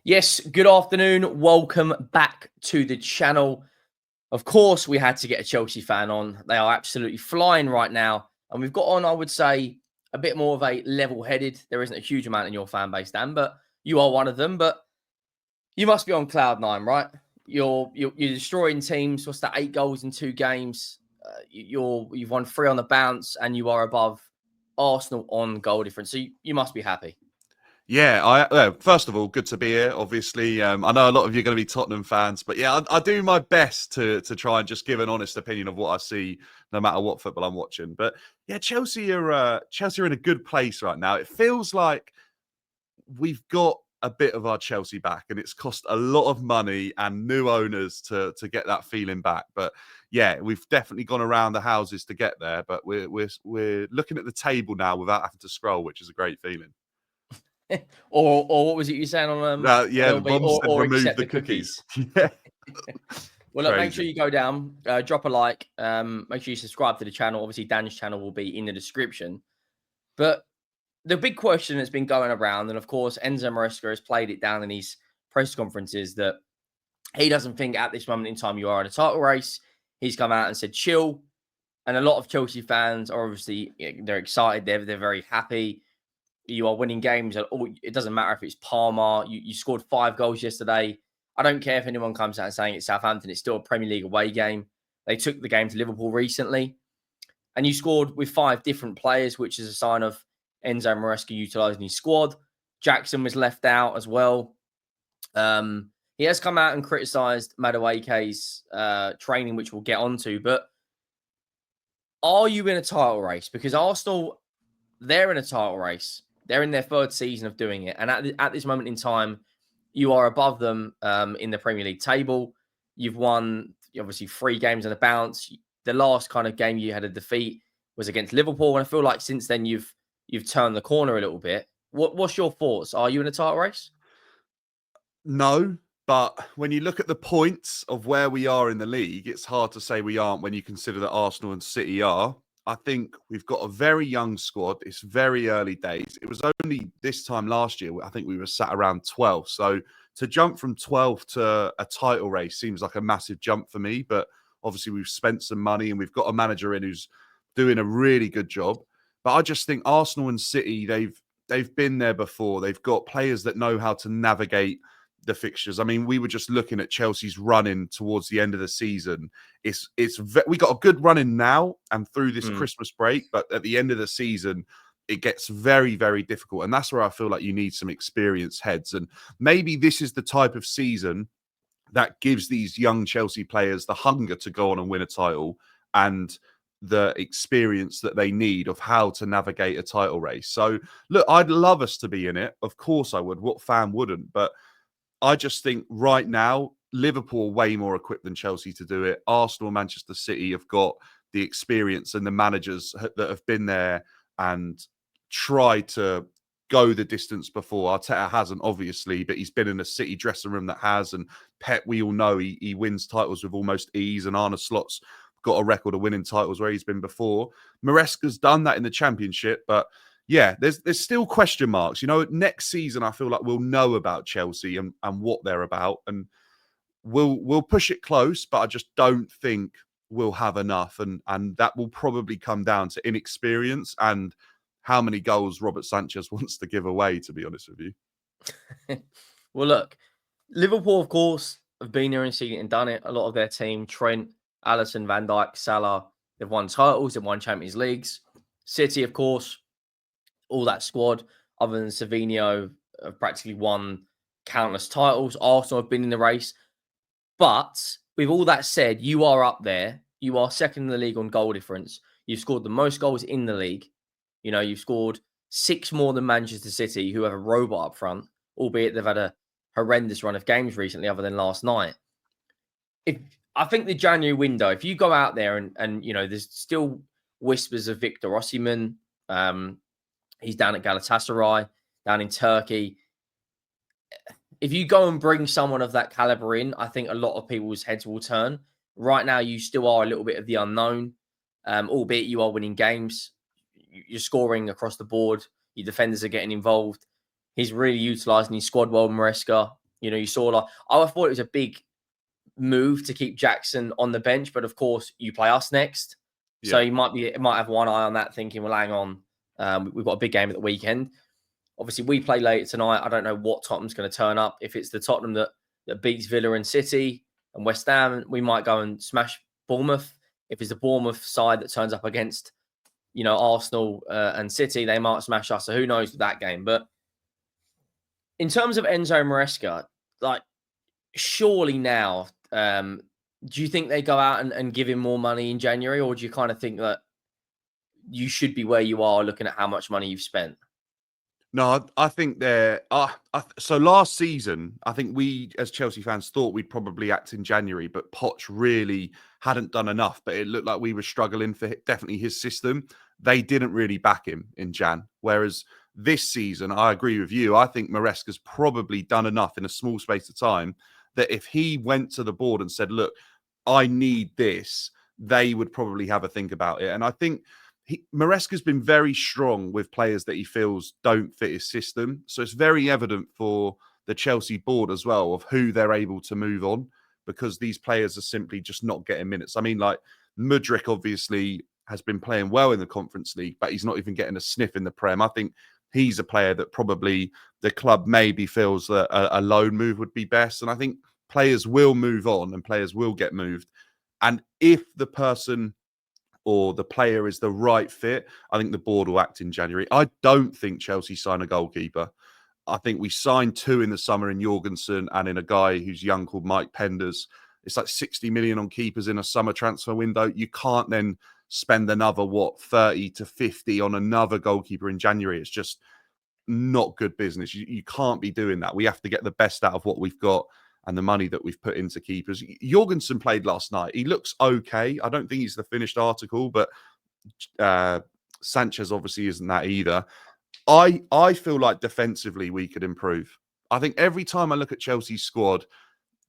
Yes, good afternoon. Welcome back to the channel. Of course, we had to get a Chelsea fan on. They are absolutely flying right now. And we've got on, I would say, a bit more of a level-headed. There isn't a huge amount in your fan base, Dan, but you are one of them. But you must be on cloud nine, right? You're destroying teams. What's that? 8 goals in 2 games. You've won 3 on the bounce, and you are above Arsenal on goal difference. So you must be happy. Yeah, first of all, good to be here. Obviously, I know a lot of you are going to be Tottenham fans, but yeah, I do my best to try and just give an honest opinion of what I see, no matter what football I'm watching. But yeah, Chelsea are in a good place right now. It feels like we've got a bit of our Chelsea back, and it's cost a lot of money and new owners to get that feeling back. But yeah, we've definitely gone around the houses to get there. But we're looking at the table now without having to scroll, which is a great feeling. or what was it you saying on Yeah, Rom said or remove accept the the cookies. cookies? Yeah, Well, look, make sure you go down, drop a like, make sure you subscribe to the channel. Obviously, Dan's channel will be in the description. But the big question that's been going around, and of course, Enzo Maresca has played it down in his press conferences, that he doesn't think at this moment in time you are in a title race. He's come out and said chill, and a lot of Chelsea fans are obviously they're excited. They're very happy. You are winning games. It doesn't matter if it's Parma. You scored 5 goals yesterday. I don't care if anyone comes out and saying it's Southampton. It's still a Premier League away game. They took the game to Liverpool recently. And you scored with 5 different players, which is a sign of Enzo Maresca utilising his squad. Jackson was left out as well. He has come out and criticised Madueke's training, which we'll get onto. But are you in a title race? Because Arsenal, they're in a title race. They're in their 3rd season of doing it. And at this moment in time, you are above them in the Premier League table. You've won, obviously, 3 games on a bounce. The last kind of game you had a defeat was against Liverpool. And I feel like since then, you've turned the corner a little bit. What's your thoughts? Are you in a title race? no, but when you look at the points of where we are in the league, it's hard to say we aren't when you consider that Arsenal and City are. I think we've got a very young squad. It's very early days. It was only this time last year, I think we were sat around 12th. So to jump from 12th to a title race seems like a massive jump for me. But obviously we've spent some money and we've got a manager in who's doing a really good job. But I just think Arsenal and City, they've been there before. They've got players that know how to navigate the fixtures. I mean, we were just looking at Chelsea's running towards the end of the season. We got a good running now and through this Christmas break, but at the end of the season, it gets very, very difficult. And that's where I feel like you need some experienced heads. And maybe this is the type of season that gives these young Chelsea players the hunger to go on and win a title and the experience that they need of how to navigate a title race. So, look, I'd love us to be in it. Of course I would. What fan wouldn't? But I just think right now, Liverpool are way more equipped than Chelsea to do it. Arsenal, Manchester City have got the experience and the managers that have been there and tried to go the distance before. Arteta hasn't, obviously, but he's been in a City dressing room that has. And Pep, we all know he wins titles with almost ease. And Arne Slot's got a record of winning titles where he's been before. Maresca's done that in the Championship, but yeah, there's still question marks. You know, next season, I feel like we'll know about Chelsea and what they're about. And we'll push it close, but I just don't think we'll have enough. And that will probably come down to inexperience and how many goals Robert Sanchez wants to give away, to be honest with you. Well, look, Liverpool, of course, have been here and seen it and done it. A lot of their team, Trent, Alisson, Van Dijk, Salah, they've won titles, they've won Champions Leagues. City, of course, all that squad, other than Savinho, have practically won countless titles. Arsenal have been in the race. But with all that said, you are up there. You are second in the league on goal difference. You've scored the most goals in the league. You know, you've scored 6 more than Manchester City, who have a robot up front, albeit they've had a horrendous run of games recently, other than last night. I think the January window, if you go out there and you know, there's still whispers of Victor Osimhen. He's down at Galatasaray, down in Turkey. If you go and bring someone of that caliber in, I think a lot of people's heads will turn. Right now, you still are a little bit of the unknown, albeit you are winning games. You're scoring across the board. Your defenders are getting involved. He's really utilising his squad well, Maresca. You know, you saw like I thought it was a big move to keep Jackson on the bench, but of course you play us next, so you might have one eye on that, thinking, well, hang on, we've got a big game at the weekend. Obviously, we play late tonight. I don't know what Tottenham's going to turn up. If it's the Tottenham that beats Villa and City and West Ham, we might go and smash Bournemouth. If it's the Bournemouth side that turns up against, you know, Arsenal and City, they might smash us. So who knows with that game? But in terms of Enzo Maresca, like, surely now, do you think they go out and give him more money in January, or do you kind of think that you should be where you are looking at how much money you've spent? No, I think they're. So last season, I think we as Chelsea fans thought we'd probably act in January, but Poch really hadn't done enough. But it looked like we were struggling for definitely his system. They didn't really back him in Jan. Whereas this season, I agree with you. I think Maresca's probably done enough in a small space of time that if he went to the board and said, "Look, I need this," they would probably have a think about it. And I think Maresca's been very strong with players that he feels don't fit his system. So it's very evident for the Chelsea board as well of who they're able to move on, because these players are simply just not getting minutes. I mean, like Mudryk obviously has been playing well in the Conference League, but he's not even getting a sniff in the Prem. I think he's a player that probably the club maybe feels that a loan move would be best. And I think players will move on and players will get moved. And if the person or the player is the right fit, I think the board will act in January. I don't think Chelsea sign a goalkeeper. I think we signed 2 in the summer in Jorgensen and in a guy who's young called Mike Penders. It's like 60 million on keepers in a summer transfer window. You can't then spend another, 30 to 50 on another goalkeeper in January. It's just not good business. You can't be doing that. We have to get the best out of what we've got and the money that we've put into keepers. Jorgensen played last night. He looks okay. I don't think he's the finished article, but Sanchez obviously isn't that either. I feel like defensively we could improve. I think every time I look at Chelsea's squad,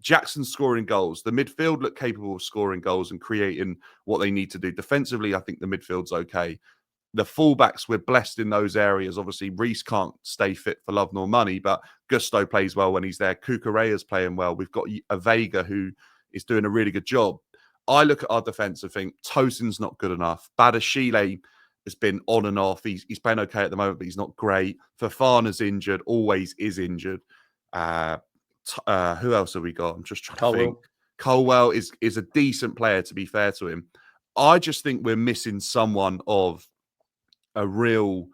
Jackson's scoring goals. The midfield look capable of scoring goals and creating what they need to do. Defensively, I think the midfield's okay. The fullbacks, we're blessed in those areas. Obviously, Reece can't stay fit for love nor money, but Gusto plays well when he's there. Cucurella's playing well. We've got a Vega who is doing a really good job. I look at our defence and think Tosin's not good enough. Badashile has been on and off. He's playing okay at the moment, but he's not great. Fofana's injured, always is injured. Who else have we got? I'm just trying to think. Colwell is a decent player, to be fair to him. I just think we're missing someone of a real...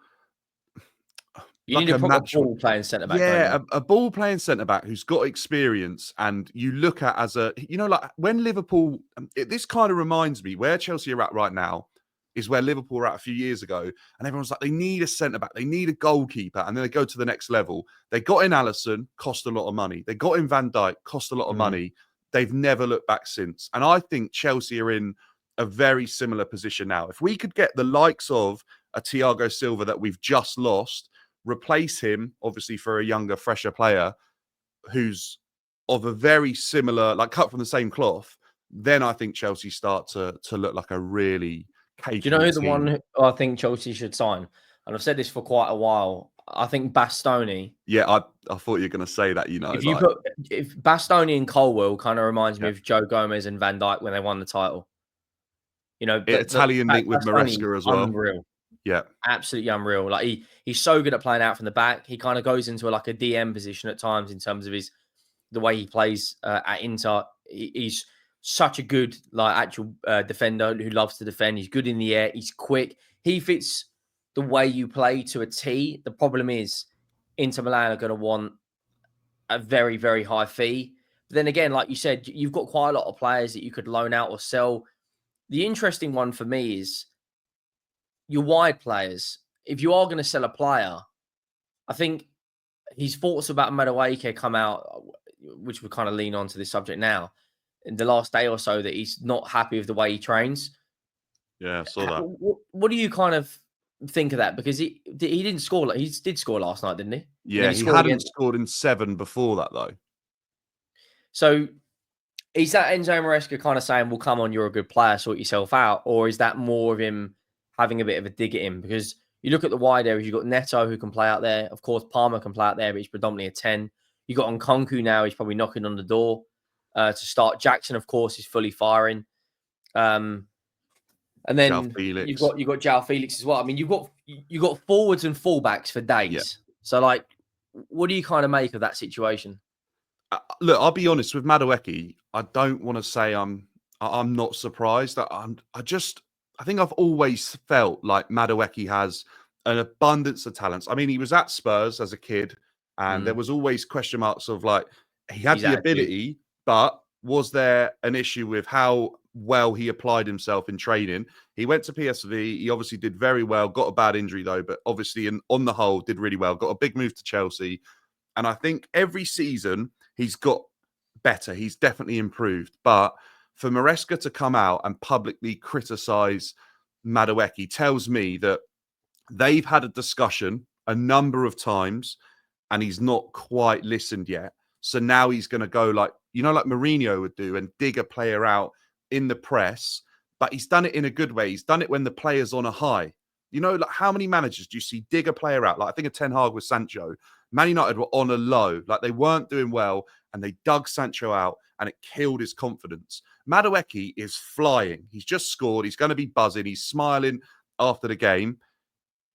You need a proper ball playing centre back. Yeah, a ball playing centre back who's got experience, and you look at as a, you know, like when Liverpool, this kind of reminds me where Chelsea are at right now is where Liverpool were at a few years ago, and everyone's like, they need a centre back, they need a goalkeeper, and then they go to the next level. They got in Alisson, cost a lot of money. They got in Van Dijk, cost a lot of money. They've never looked back since, and I think Chelsea are in a very similar position now. If we could get the likes of a Thiago Silva that we've just lost, replace him, obviously, for a younger, fresher player who's of a very similar, like cut from the same cloth, then I think Chelsea start to look like a really capable Do you know who team. the one who I think Chelsea should sign? And I've said this for quite a while. I think Bastoni. Yeah, I thought you were going to say that, you know. If Bastoni and Colwell kind of reminds me of Joe Gomez and Van Dijk when they won the title. You know, Italian link with Maresca as well. Unreal. Yeah. Absolutely unreal. Like he's so good at playing out from the back. He kind of goes into like a DM position at times in terms of the way he plays at Inter. He's such a good actual defender who loves to defend. He's good in the air. He's quick. He fits the way you play to a T. The problem is Inter Milan are going to want a very, very high fee. But then again, like you said, you've got quite a lot of players that you could loan out or sell. The interesting one for me is your wide players. If you are going to sell a player, I think his thoughts about Mudryk come out, which we kind of lean on to this subject now, in the last day or so, that he's not happy with the way he trains. Yeah, I saw that. What do you kind of think of that? Because he didn't score. He did score last night, didn't he? Yeah, he hadn't scored in 7 before that, though. So is that Enzo Maresca kind of saying, well, come on, you're a good player, sort yourself out? Or is that more of him having a bit of a dig at him? Because you look at the wide areas, you've got Neto who can play out there. Of course, Palmer can play out there, but he's predominantly a 10. You got Nkunku now; he's probably knocking on the door to start. Jackson, of course, is fully firing. And then you've got João Felix as well. I mean, you've got forwards and fullbacks for days. Yeah. So, like, what do you kind of make of that situation? Look, I'll be honest with Madueke. I don't want to say I'm not surprised. I think I've always felt like Madueke has an abundance of talents. I mean, he was at Spurs as a kid, and there was always question marks of like he had the ability, but was there an issue with how well he applied himself in training? He went to PSV. He obviously did very well. Got a bad injury though, but obviously, on the whole, did really well. Got a big move to Chelsea, and I think every season he's got better. He's definitely improved. But for Maresca to come out and publicly criticize Madueke tells me that they've had a discussion a number of times and he's not quite listened yet. So now he's going to go like Mourinho would do and dig a player out in the press. But he's done it in a good way. He's done it when the player's on a high. Like how many managers do you see dig a player out? Like I think of Ten Hag with Sancho. Man United were on a low, like they weren't doing well, and they dug Sancho out, and it killed his confidence. Madueke is flying. He's just scored. He's going to be buzzing. He's smiling after the game.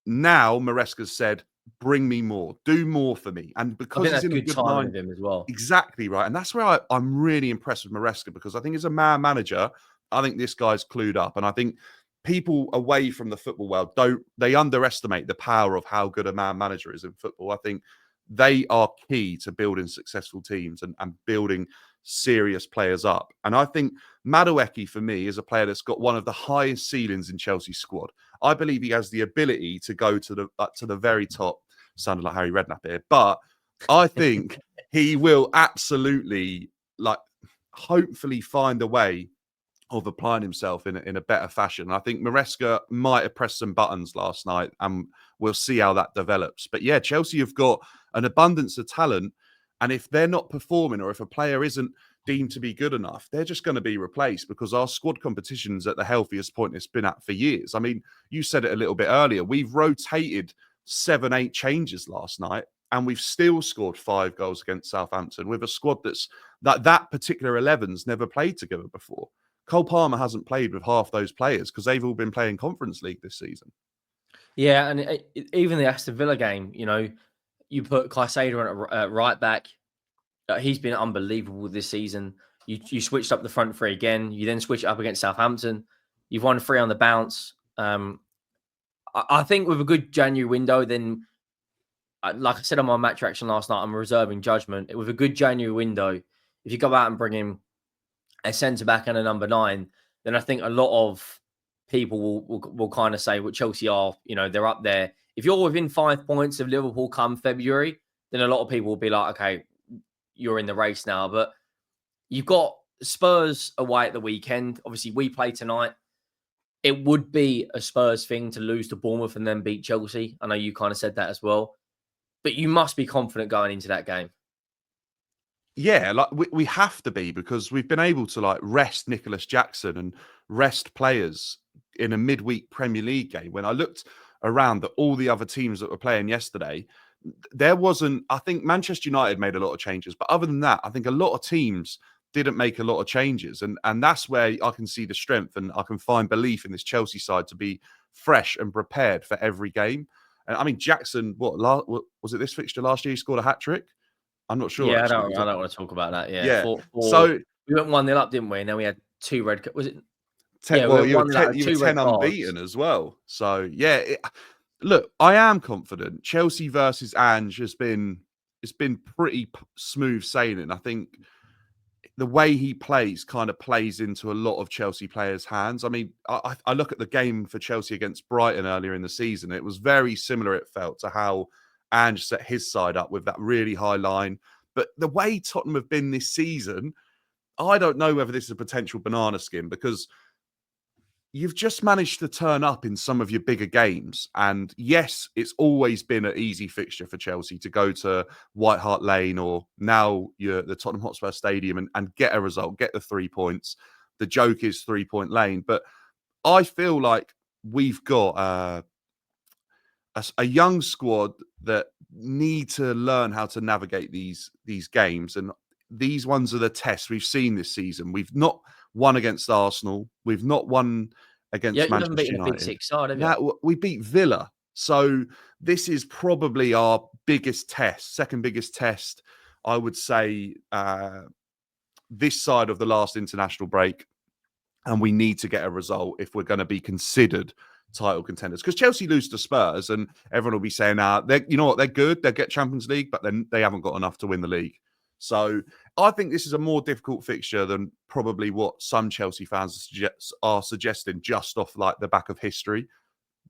Now Maresca's said, "Bring me more. Do more for me." And because he's in a good time with him as well. Exactly right, and that's where I'm really impressed with Maresca because I think as a man manager, I think this guy's clued up, and I think people away from the football world they underestimate the power of how good a man manager is in football. I think they are key to building successful teams and building serious players up. And I think Madueke, for me, is a player that's got one of the highest ceilings in Chelsea's squad. I believe he has the ability to go to the very top. Sounded like Harry Redknapp here, but I think he will absolutely, hopefully find a way of applying himself in a better fashion. I think Maresca might have pressed some buttons last night, and we'll see how that develops. But yeah, Chelsea have got an abundance of talent, and if they're not performing or if a player isn't deemed to be good enough, they're just going to be replaced because our squad competition's at the healthiest point it's been at for years. I mean, you said it a little bit earlier. We've rotated 7-8 changes last night, and we've still scored 5 goals against Southampton with a squad that's that particular 11's never played together before. Cole Palmer hasn't played with half those players because they've all been playing Conference League this season. Yeah, and even the Aston Villa game, you put Caicedo at right back. He's been unbelievable this season. You switched up the front three again. You then switch it up against Southampton. You've won 3 on the bounce. I think with a good January window, then, like I said on my match reaction last night, I'm reserving judgment. With a good January window, if you go out and bring him a centre back and a number 9, then I think a lot of people will kind of say, well, Chelsea are, they're up there. If you're within 5 points of Liverpool come February, then a lot of people will be like, okay, you're in the race now. But you've got Spurs away at the weekend. Obviously, we play tonight. It would be a Spurs thing to lose to Bournemouth and then beat Chelsea. I know you kind of said that as well. But you must be confident going into that game. Yeah, like we have to be because we've been able to rest Nicholas Jackson and rest players in a midweek Premier League game. When I looked around at all the other teams that were playing yesterday, there wasn't. I think Manchester United made a lot of changes, but other than that, I think a lot of teams didn't make a lot of changes, and that's where I can see the strength and I can find belief in this Chelsea side to be fresh and prepared for every game. And I mean, Jackson, was it this fixture last year? He scored a hat-trick. I'm not sure. Yeah, actually. I don't want to talk about that. Yeah. Yeah. So we went 1-0 up, didn't we? And then we had 2 red cards. Was it? 10, well, you were 10 unbeaten as well. So yeah, look, I am confident. Chelsea versus Ange it's been pretty smooth sailing. I think the way he plays kind of plays into a lot of Chelsea players' hands. I mean, I look at the game for Chelsea against Brighton earlier in the season. It was very similar, it felt, to how Ange set his side up with that really high line. But the way Tottenham have been this season, I don't know whether this is a potential banana skin because you've just managed to turn up in some of your bigger games. And yes, it's always been an easy fixture for Chelsea to go to White Hart Lane or now you're the Tottenham Hotspur Stadium and get a result, get the 3 points. The joke is 3-point lane. But I feel like we've got a young squad that need to learn how to navigate these games. And these ones are the tests we've seen this season. We've not won against Arsenal. We've not won Yeah, against you haven't Manchester beaten a big United. six side, have you? Now we beat Villa. So this is probably our biggest test, second biggest test, I would say, this side of the last international break. And we need to get a result if we're going to be considered title contenders. Because Chelsea lose to Spurs, and everyone will be saying, you know what, they're good, they'll get Champions League, but then they haven't got enough to win the league. So I think this is a more difficult fixture than probably what some Chelsea fans are suggesting just off like the back of history,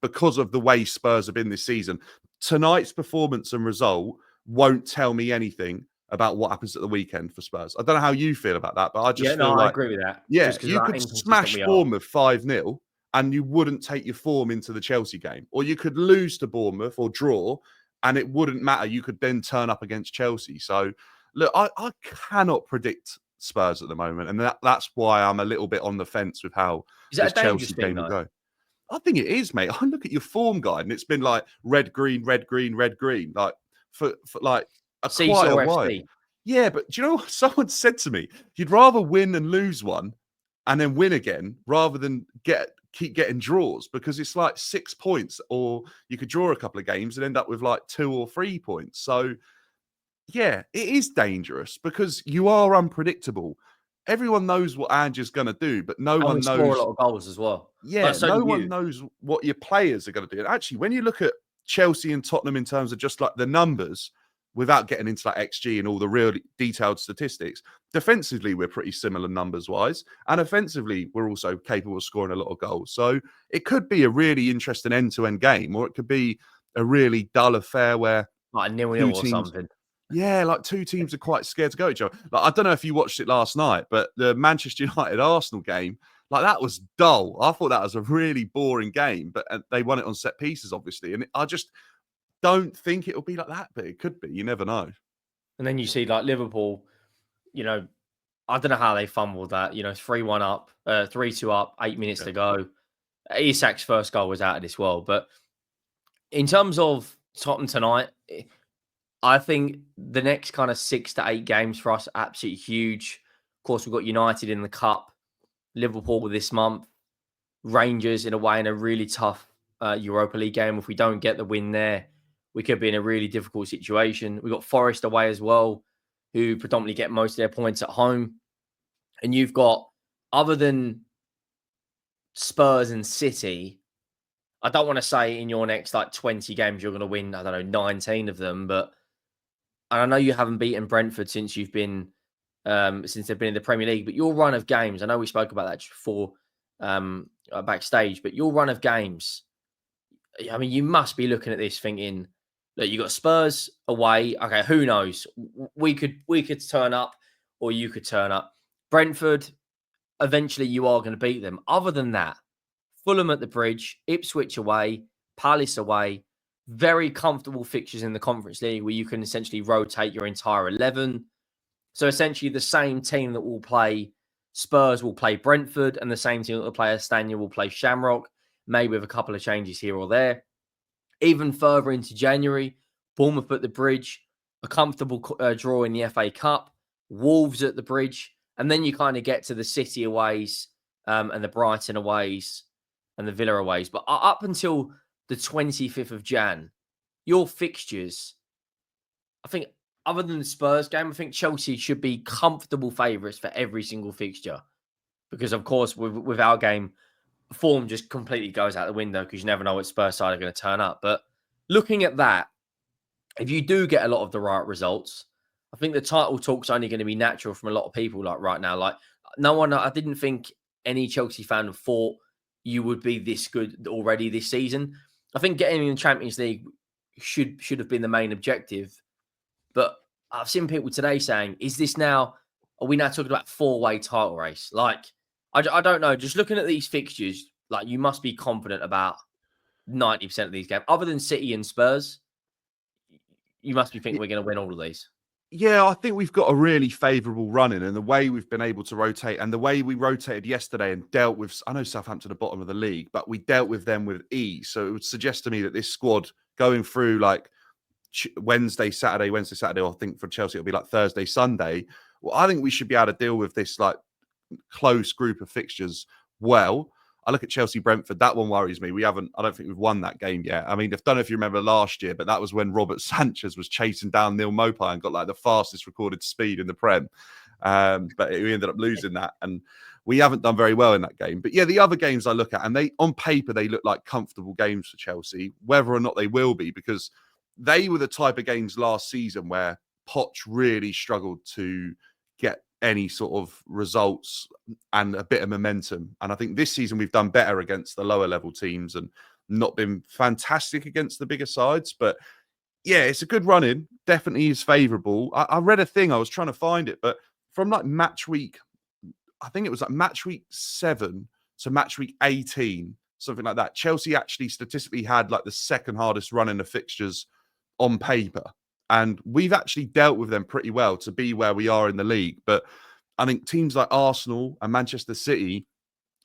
because of the way Spurs have been this season. Tonight's performance and result won't tell me anything about what happens at the weekend for Spurs. I don't know how you feel about that, but I just feel I like, agree with that. yeah, Just because you how could inconsistent smash we are. Bournemouth 5-0 and you wouldn't take your form into the Chelsea game. Or you could lose to Bournemouth or draw and it wouldn't matter. You could then turn up against Chelsea. So, look, I cannot predict Spurs at the moment. And that's why I'm a little bit on the fence with how Is that this a dangerous Chelsea thing, game will though? go. I think it is, mate. I look at your form guide and it's been like red, green, red, green, red, green, like for like quite Seesaw a while. FC. Yeah, but do you know what someone said to me? You'd rather win and lose one and then win again rather than keep getting draws, because it's like 6 points, or you could draw a couple of games and end up with like 2 or 3 points. So yeah, it is dangerous because you are unpredictable. Everyone knows what Ange's going to do, but no And we one score a knows. lot of goals as well. But Yeah, so do no one you. knows what your players are going to do. And actually, when you look at Chelsea and Tottenham in terms of just like the numbers, without getting into like XG and all the real detailed statistics, defensively, we're pretty similar numbers wise. And offensively, we're also capable of scoring a lot of goals. So it could be a really interesting end to end game, or it could be a really dull affair where Like a 0-0 two or teams. something. Yeah, like two teams are quite scared to go at each other. Like, I don't know if you watched it last night, but the Manchester United Arsenal game, like that was dull. I thought that was a really boring game, but they won it on set pieces, obviously. And I just don't think it'll be like that, but it could be. You never know. And then you see like Liverpool, I don't know how they fumbled that, 3-1 up, 3-2 up, 8 minutes Yeah. to go. Isak's first goal was out of this world. But in terms of Tottenham tonight, I think the next kind of 6 to 8 games for us are absolutely huge. Of course, we've got United in the Cup, Liverpool this month, Rangers in a way in a really tough Europa League game. If we don't get the win there, we could be in a really difficult situation. We've got Forest away as well, who predominantly get most of their points at home. And you've got, other than Spurs and City, I don't want to say in your next like 20 games you're going to win, I don't know, 19 of them, but I know you haven't beaten Brentford since you've been since they've been in the Premier League, but your run of games, I know we spoke about that before backstage, but your run of games, I mean, you must be looking at this thinking that you got Spurs away. Okay, who knows? We could turn up, or you could turn up. Brentford, eventually you are going to beat them. Other than that, Fulham at the Bridge, Ipswich away, Palace away, very comfortable fixtures in the Conference League where you can essentially rotate your entire 11. So essentially the same team that will play Spurs will play Brentford, and the same team that will play Astana will play Shamrock, maybe with a couple of changes here or there. Even further into January, Bournemouth at the Bridge, a comfortable draw in the FA Cup, Wolves at the Bridge, and then you kind of get to the City aways and the Brighton aways and the Villa aways. But up until the 25th of Jan, your fixtures, I think, other than the Spurs game, I think Chelsea should be comfortable favourites for every single fixture. Because, of course, with our game, form just completely goes out the window because you never know what Spurs side are going to turn up. But looking at that, if you do get a lot of the right results, I think the title talk's only going to be natural from a lot of people like right now. Like no one, I didn't think any Chelsea fan thought you would be this good already this season. I think getting in the Champions League should have been the main objective. But I've seen people today saying, is this now, are we now talking about 4-way title race? Like, I don't know. Just looking at these fixtures, like you must be confident about 90% of these games. Other than City and Spurs, you must be thinking we're going to win all of these. Yeah, I think we've got a really favourable run in, and the way we've been able to rotate, and the way we rotated yesterday and dealt with, I know Southampton are bottom of the league, but we dealt with them with ease. So it would suggest to me that this squad going through like Wednesday, Saturday. I think for Chelsea it'll be like Thursday, Sunday. Well, I think we should be able to deal with this like close group of fixtures well. I look at Chelsea Brentford. That one worries me. I don't think we've won that game yet. I mean, I don't know if you remember last year, but that was when Robert Sanchez was chasing down Neil Maupay and got like the fastest recorded speed in the Prem. But we ended up losing that, and we haven't done very well in that game. But yeah, the other games I look at, and they on paper they look like comfortable games for Chelsea. Whether or not they will be, because they were the type of games last season where Poch really struggled to get any sort of results and a bit of momentum. And I think this season we've done better against the lower level teams and not been fantastic against the bigger sides. But yeah, it's a good run in. Definitely is favourable. I read a thing, I was trying to find it, but from like match week, I think it was like match week 7 to match week 18, something like that. Chelsea actually statistically had like the second hardest run in the fixtures on paper. And we've actually dealt with them pretty well to be where we are in the league. But I think teams like Arsenal and Manchester City,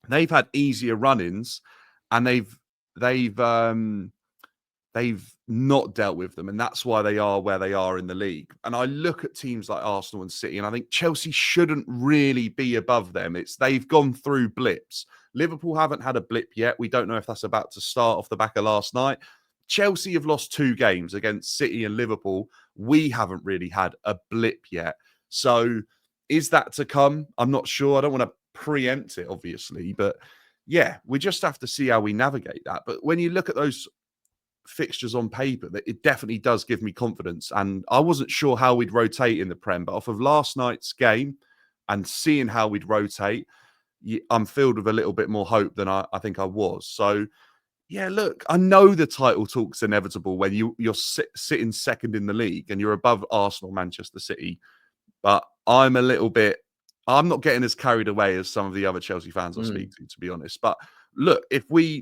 they've had easier run-ins, and they've not dealt with them, and that's why they are where they are in the league. And I look at teams like Arsenal and City, and I think Chelsea shouldn't really be above them. They've gone through blips. Liverpool haven't had a blip yet. We don't know if that's about to start off the back of last night. Chelsea have lost 2 games against City and Liverpool. We haven't really had a blip yet. So is that to come? I'm not sure. I don't want to preempt it, obviously. But yeah, we just have to see how we navigate that. But when you look at those fixtures on paper, that it definitely does give me confidence. And I wasn't sure how we'd rotate in the Prem, but off of last night's game and seeing how we'd rotate, I'm filled with a little bit more hope than I think I was. So yeah, look, I know the title talk's inevitable when you're sitting second in the league and you're above Arsenal, Manchester City. But I'm not getting as carried away as some of the other Chelsea fans I speak to be honest. But look, if we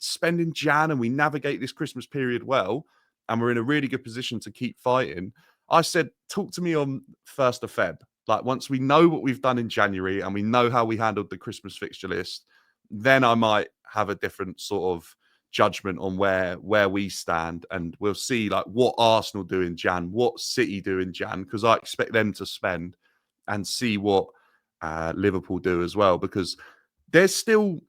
spend in Jan and we navigate this Christmas period well, and we're in a really good position to keep fighting, I said, talk to me on 1st of Feb. Like once we know what we've done in January and we know how we handled the Christmas fixture list, then I might have a different sort of judgment on where we stand, and we'll see like what Arsenal do in Jan, what City do in Jan, because I expect them to spend, and see what Liverpool do as well, because there's still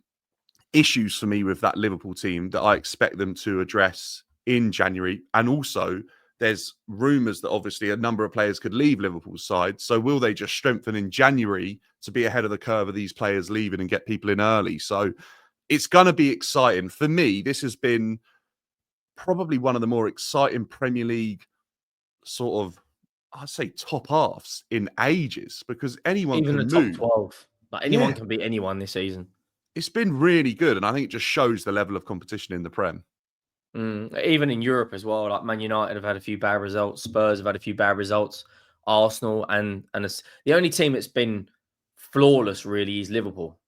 issues for me with that Liverpool team that I expect them to address in January. And also there's rumours that obviously a number of players could leave Liverpool's side. So will they just strengthen in January to be ahead of the curve of these players leaving and get people in early? So it's going to be exciting. For me, this has been probably one of the more exciting Premier League sort of, I'd say, top halves in ages, because anyone even can the move. top 12. Like anyone can beat anyone this season. It's been really good, and I think it just shows the level of competition in the Prem. Even in Europe as well, like Man United have had a few bad results, Spurs have had a few bad results, Arsenal and the only team that's been flawless really is Liverpool.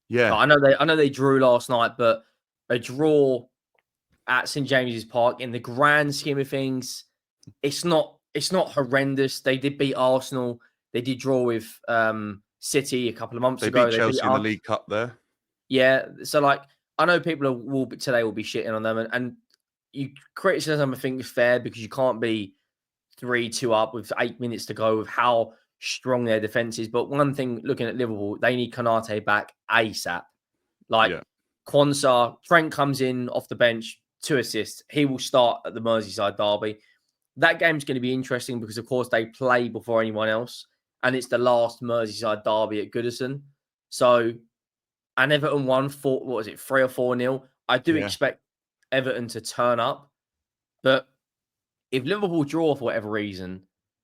Yeah, I know they drew last night, but a draw at St James's Park, in the grand scheme of things, it's not horrendous. They did beat Arsenal. They did draw with City a couple of months ago. They beat Chelsea in the League Cup there. Yeah, so like I know people will be shitting on them, and you criticism I think is fair, because you can't be 3-2 up with 8 minutes to go with how strong their defense is. But one thing, looking at Liverpool, they need Konate back ASAP. Like Quansah, Trent comes in off the bench, 2 assists. He will start at the Merseyside derby. That game's going to be interesting because, of course, they play before anyone else, and it's the last Merseyside derby at Goodison. So, and Everton won 3 or 4-0. I do expect Everton to turn up, but if Liverpool draw for whatever reason,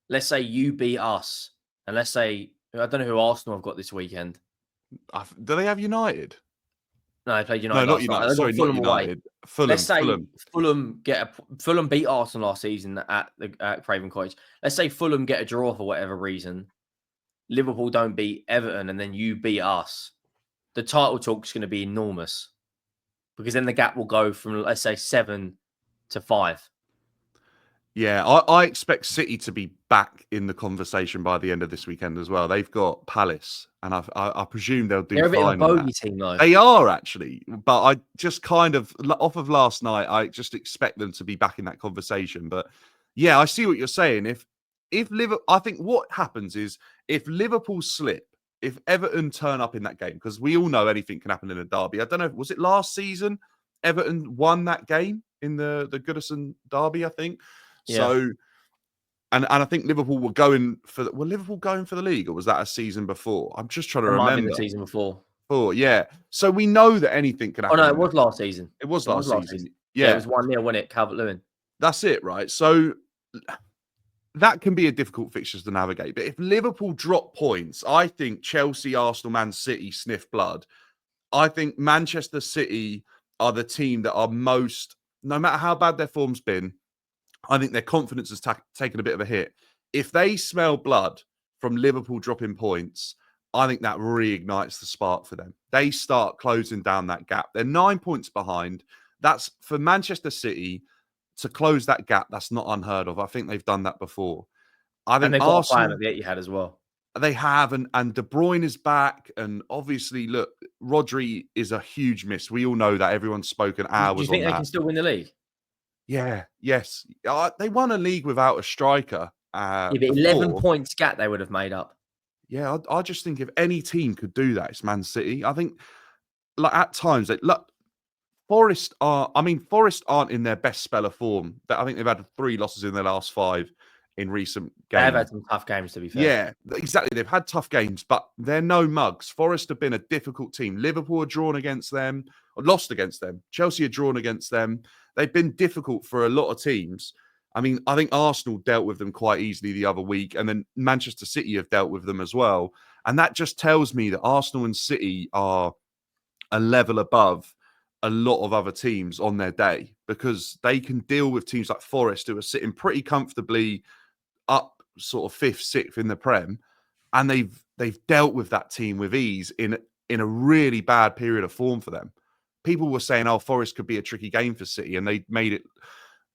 let's say you beat us, and let's say, I don't know who Arsenal have got this weekend. Do they have United? No, they played United. No, not United. Sorry, not United. Fulham. Let's say Fulham Fulham beat Arsenal last season at Craven Cottage. Let's say Fulham get a draw for whatever reason. Liverpool don't beat Everton, and then you beat us. The title talk's going to be enormous, because then the gap will go from, let's say, 7 to 5. Yeah, I expect City to be back in the conversation by the end of this weekend as well. They've got Palace, and I presume they'll do They're a bit of a fine in that. bogey team, though. They are actually, but I just kind of off of last night, I just expect them to be back in that conversation. But yeah, I see what you're saying. If Liverpool, I think what happens is if Liverpool slip, if Everton turn up in that game, because we all know anything can happen in a derby. I don't know, was it last season Everton won that game in the Goodison derby? I think. Yeah. So, and I think Liverpool were going for were Liverpool going for the league, or was that a season before? I'm just trying to It might have been remember. the season before. Oh, yeah. So we know that anything can Oh, happen no, in it that. was last season. It was It was last last season. season. Yeah, it Yeah, was 1-0, wasn't it? Calvert-Lewin. that's it, right? So that can be a difficult fixture to navigate. But if Liverpool drop points, I think Chelsea, Arsenal, Man City sniff blood. I think Manchester City are the team that are most, no matter how bad their form's been, I think their confidence has taken a bit of a hit. If they smell blood from Liverpool dropping points, I think that reignites the spark for them. They start closing down that gap. They're 9 points behind. That's for Manchester City to close that gap. That's not unheard of. I think they've done that before. I And think they've got a plan Arsenal, at the Etihad as well. they have, and De Bruyne is back. And obviously, look, Rodri is a huge miss. We all know that. Everyone's spoken Do you hours think on they that. can still win the league? Yeah, yes. They won a league without a striker Yeah, but 11 before. points gap they would have made up. Yeah, I just think if any team could do that, it's Man City. I think, like at times, look, Forest are. I mean, Forest aren't in their best spell of form. I think they've had 3 losses in their last 5 in recent They have games. had some tough games, to be fair. Yeah, exactly. They've had tough games, but they're no mugs. Forest have been a difficult team. Liverpool are drawn against them, or lost against them. Chelsea are drawn against them. They've been difficult for a lot of teams. I mean, I think Arsenal dealt with them quite easily the other week, and then Manchester City have dealt with them as well. And that just tells me that Arsenal and City are a level above a lot of other teams on their day because they can deal with teams like Forest who are sitting pretty comfortably up sort of 5th, 6th in the Prem, and they've dealt with that team with ease in a really bad period of form for them. People were saying, "Oh, Forest could be a tricky game for City," and they made it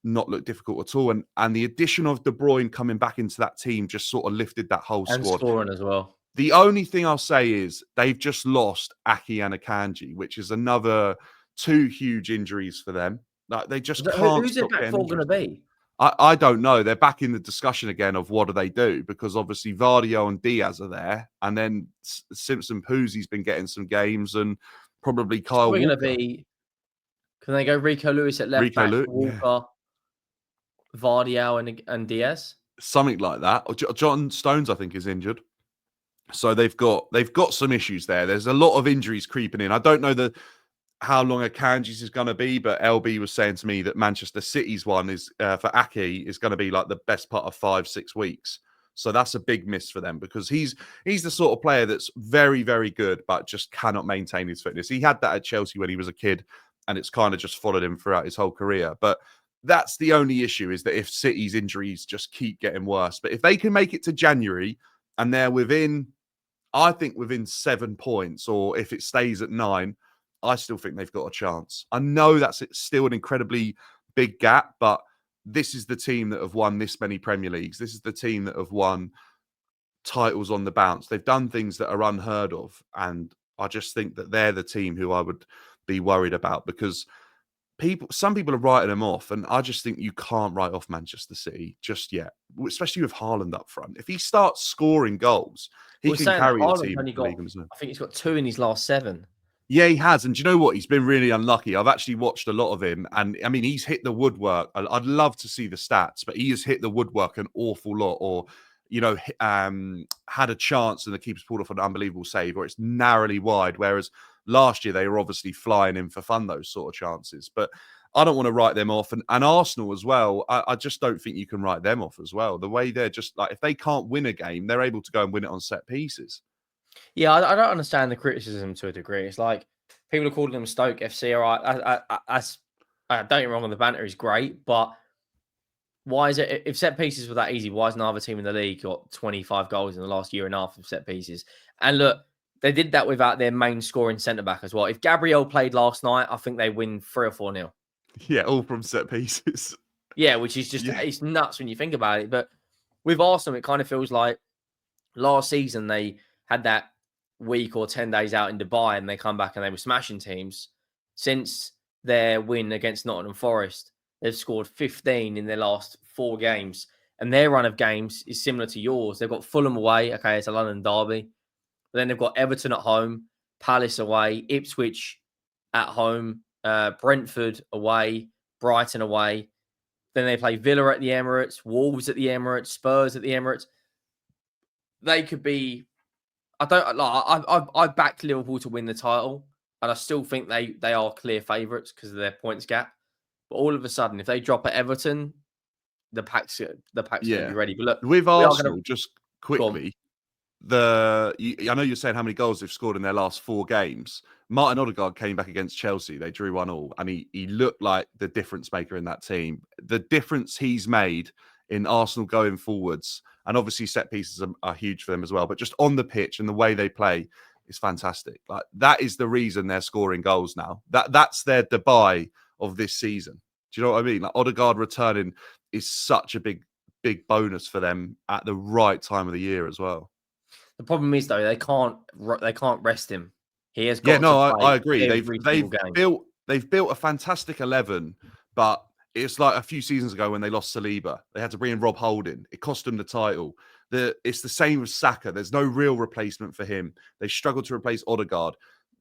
not look difficult at all. And the addition of De Bruyne coming back into that team just sort of lifted that whole And squad. scoring as well. The only thing I'll say is they've just lost Aki and Akanji, which is another 2 huge injuries for them. Like they just can't Who's their stop back getting four going injuries. to be? I don't know. They're back in the discussion again of what do they do because obviously Vardio and Diaz are there, and then Simpson Poozy's been getting some games, and probably It's Kyle probably going to Walker, be. Can they go Rico Lewis at left Rico back, Lewis, yeah, Walker, Vardial, and Diaz? something like that. Or John Stones, I think, is injured, so they've got some issues there. There's a lot of injuries creeping in. I don't know how long Akanji's is going to be, but LB was saying to me that Manchester City's one is for Aki is going to be like the best part of 5-6 weeks. So that's a big miss for them because he's the sort of player that's very, very good, but just cannot maintain his fitness. He had that at Chelsea when he was a kid, and it's kind of just followed him throughout his whole career. But that's the only issue is that if City's injuries just keep getting worse. But if they can make it to January and they're I think within 7 points, or if it stays at 9, I still think they've got a chance. I know that's still an incredibly big gap, but this is the team that have won this many Premier Leagues. This is the team that have won titles on the bounce. They've done things that are unheard of. And I just think that they're the team who I would be worried about because some people are writing them off. And I just think you can't write off Manchester City just yet, especially with Haaland up front. If he starts scoring goals, he can carry a team in the league. I think he's got 2 in his last 7. Yeah, he has. And do you know what? He's been really unlucky. I've actually watched a lot of him. And I mean, he's hit the woodwork. I'd love to see the stats, but he has hit the woodwork an awful lot. Or, had a chance and the keeper's pulled off an unbelievable save, or it's narrowly wide. Whereas last year, they were obviously flying in for fun, those sort of chances. But I don't want to write them off. And Arsenal as well, I just don't think you can write them off as well. The way they're just like, if they can't win a game, they're able to go and win it on set pieces. Yeah, I don't understand the criticism to a degree. It's like people are calling them Stoke FC. All right, don't get me wrong, on the banter is great, but why is it if set pieces were that easy? Why has another team in the league got 25 goals in the last year and a half of set pieces? And look, they did that without their main scoring centre back as well. If Gabriel played last night, I think they win 3 or 4-0. Yeah, all from set pieces. Yeah, which is just it's nuts when you think about it. But with Arsenal, it kind of feels like last season they had that week or 10 days out in Dubai and they come back and they were smashing teams. Since their win against Nottingham Forest, they've scored 15 in their last 4 games. And their run of games is similar to yours. They've got Fulham away. Okay, it's a London derby. But then they've got Everton at home, Palace away, Ipswich at home, Brentford away, Brighton away. Then they play Villa at the Emirates, Wolves at the Emirates, Spurs at the Emirates. They could be. I don't like. I backed Liverpool to win the title, and I still think they are clear favourites because of their points gap. But all of a sudden, if they drop at Everton, the pack's going to be ready. But look, with Arsenal, just quickly, I know you're saying how many goals they've scored in their last 4 games. Martin Odegaard came back against Chelsea. They drew 1-1, and he looked like the difference maker in that team. The difference he's made in Arsenal going forwards, and obviously set pieces are huge for them as well, but just on the pitch and the way they play is fantastic. Like, that is the reason they're scoring goals now. That's their Dubai of this season. Do you know what I mean? Like, Odegaard returning is such a big bonus for them at the right time of the year as well. The problem is though they can't rest him. He has got to play. I agree. They've built a fantastic 11, but it's like a few seasons ago when they lost Saliba. They had to bring in Rob Holding. It cost them the title. It's the same with Saka. There's no real replacement for him. They struggled to replace Odegaard.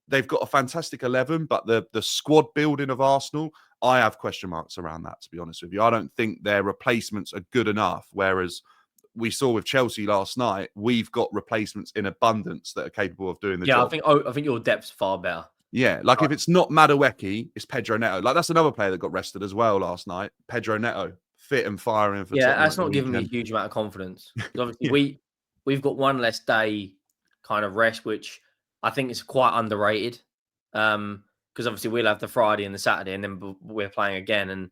They've got a fantastic 11, but the squad building of Arsenal, I have question marks around that, to be honest with you. I don't think their replacements are good enough, whereas we saw with Chelsea last night, we've got replacements in abundance that are capable of doing the job. I think your depth's far better. Yeah, like if it's not Madueke, it's Pedro Neto. Like, that's another player that got rested as well last night. Pedro Neto, fit and firing for Tottenham. That's not giving me a huge amount of confidence. Obviously, we've got one less day kind of rest, which I think is quite underrated. Because obviously we'll have the Friday and the Saturday, and then we're playing again. And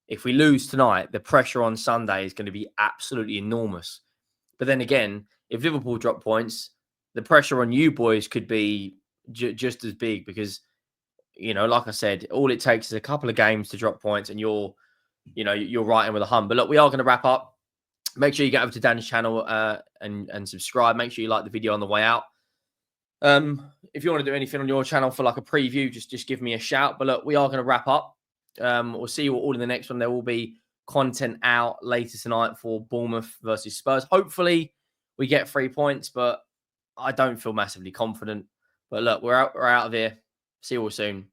if we lose tonight, the pressure on Sunday is going to be absolutely enormous. But then again, if Liverpool drop points, the pressure on you boys could be just as big because, like I said, all it takes is a couple of games to drop points and you're right in with a hum. But look, we are going to wrap up. Make sure you get over to Dan's channel and subscribe. Make sure you like the video on the way out. If you want to do anything on your channel for like a preview, just give me a shout. But look, we are going to wrap up. We'll see you all in the next one. There will be content out later tonight for Bournemouth versus Spurs. Hopefully we get 3 points, but I don't feel massively confident. But look, we're out of here. See you all soon.